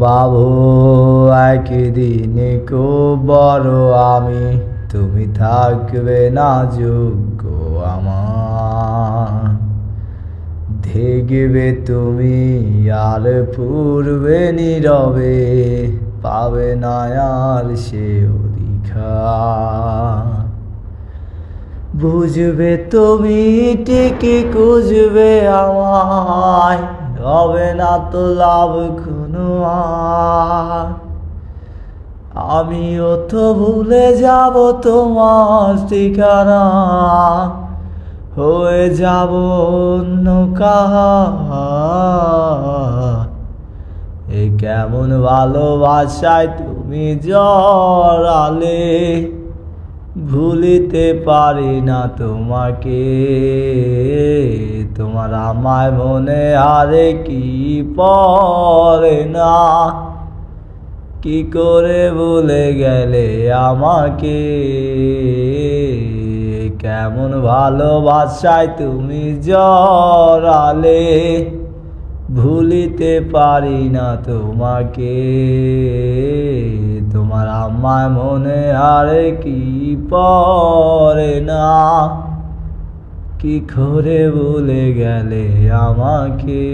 ভাবো একদিন খুব বড় আমি, তুমি থাকবে না যোগ্য আমার। দেখবে তুমি আর পূর্বে নীরবে, পাবে না আর সে অধিকার। বুঝবে তুমি ঠিকই খুঁজবে আমায়, হবে না তো লাভ কোনো আর। আমিও তো ভুলে যাব তোমার ঠিকানা, হয়ে যাব অন্য কাহার। এ কেমন ভালোবাসায় তুমি জড়ালে, ভুলিতে পারি না তোমাকে। তোমার আমায় মনে আরে কি পড়ে না, কি করে ভুলে গেলে আমাকে। কেমন ভালোবাসায় তুমি জড়ালে, ভুলিতে পারি না তোমাকে। তোমার আমায় মনে আরে কি পড়ে না, কি করে ভুলে গেলে আমাকে।